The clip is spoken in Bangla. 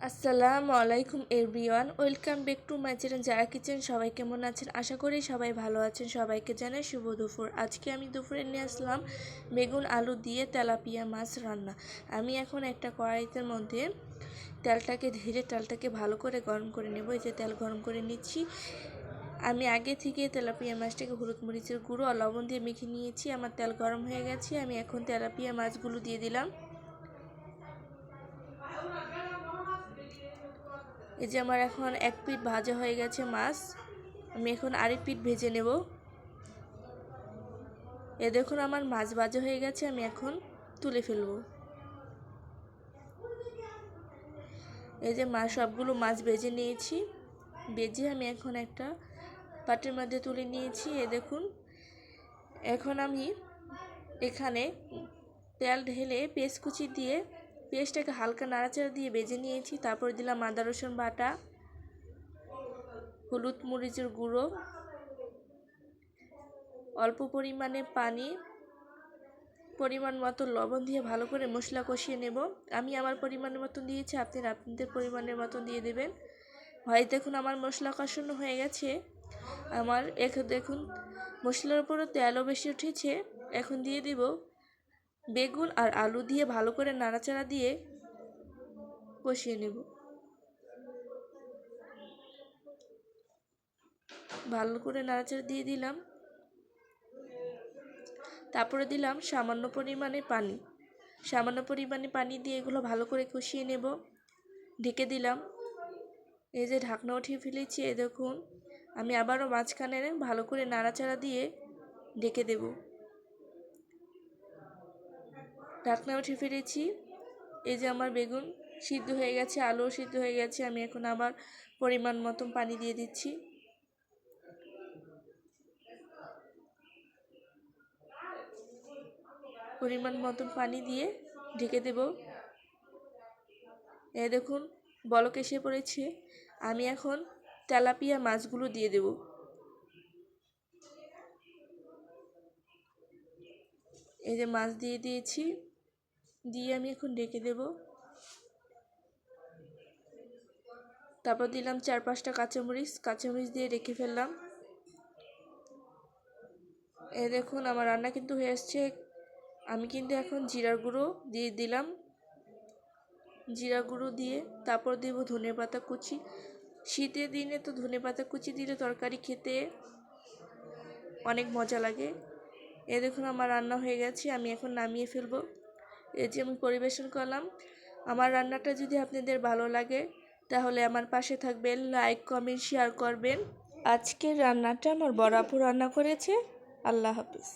আসসালামু আলাইকুম everyone, welcome back to my channel যারা কিচেন। সবাই কেমন আছেন? আশা করি সবাই ভালো আছেন। সবাইকে জানাই শুভ দুপুর। আজকে আমি দুপুরে নিয়ে আসলাম বেগুন আলু দিয়ে তেলাপিয়া মাছ রান্না। আমি এখন একটা কড়াইতের মধ্যে তেলটাকে ভালো করে গরম করে নেব। এই যে তেল গরম করে নিচ্ছি। আমি আগে থেকে তেলাপিয়া মাছটাকে হলুদ মরিচের গুঁড়ো আর লবণ দিয়ে মেখে নিয়েছি। আমার তেল গরম হয়ে গেছে। আমি এখন তেলাপিয়া মাছগুলো দিয়ে দিলাম। এই যে আমার এখন এক পিঠ ভাজা হয়ে গেছে মাছ। আমি এখন আরেক পিঠ ভেজে নেব। দেখুন আমার মাছ ভাজা হয়ে গেছে। আমি এখন তুলে ফেলব। এই যে সবগুলো মাছ ভেজে নিয়েছি। ভেজে আমি এখন একটা পাত্রের মধ্যে তুলে নিয়েছি। দেখুন এখন আমি এখানে তেল ঢেলে পেঁয়াজ কুচি দিয়ে পেঁয়াজটাকে হালকা নাড়াচাড়া দিয়ে ভেজে নিয়েছি। তারপর দিলাম আদা রসুন বাটা, হলুদ মরিচের গুঁড়ো, অল্প পরিমাণে পানি, পরিমাণ মতো লবণ দিয়ে ভালো করে মশলা কষিয়ে নেব। আমি আমার পরিমাণের মতন দিয়েছি, আপনারা আপনাদের পরিমাণের মতন দিয়ে দেবেন। হয় দেখুন আমার মশলা কষানো হয়ে গেছে। আমার দেখুন মশলার উপরও তেলও বেশি উঠেছে। এখন দিয়ে দেব বেগুন আর আলু দিয়ে ভালো করে নাড়াচাড়া দিয়ে কষিয়ে নেব। ভালো করে নাড়াচাড়া দিয়ে দিলাম। তারপরে দিলাম সামান্য পরিমাণে পানি দিয়ে এগুলো ভালো করে কষিয়ে নেব। ঢেকে দিলাম। এই যে ঢাকনা উঠিয়ে ফেলেছি। দেখুন আমি আবারও মাঝখানে ভালো করে নাড়াচাড়া দিয়ে ঢেকে দেব। ঢাকনা উঠিয়ে ফেলেছি। এই যে আমার বেগুন সিদ্ধ হয়ে গেছে, আলুও সিদ্ধ হয়ে গেছে। আমি এখন আবার পরিমাণ মতন পানি দিয়ে দিচ্ছি। পরিমাণ মতন পানি দিয়ে ঢেকে দেব। দেখুন বলক এসে পড়েছে। আমি এখন তেলাপিয়া মাছগুলো দিয়ে দেব। এই যে মাছ দিয়ে দিয়েছি, দিয়ে আমি এখন ঢেকে দেব। তারপর দিলাম 4-5টা কাঁচামরিচ দিয়ে রেখে ফেললাম। দেখুন আমার রান্না কিন্তু হয়ে আসছে। আমি কিন্তু এখন জিরার গুঁড়ো দিয়ে দিলাম। জিরা গুঁড়ো দিয়ে তারপর দেব ধনেপাতা কুচি। শীতের দিনে তো ধনেপাতা কুচি দিলে তরকারি খেতে অনেক মজা লাগে। দেখুন আমার রান্না হয়ে গেছে। আমি এখন নামিয়ে ফেলবো। এই যে আমি পরিবেশন করলাম। আমার রান্নাটা যদি আপনাদের ভালো লাগে তাহলে আমার পাশে থাকবেন, লাইক কমেন্ট শেয়ার করবেন। আজকের রান্নাটা আমার বড় আপু রান্না করেছে। আল্লাহ হাফিজ।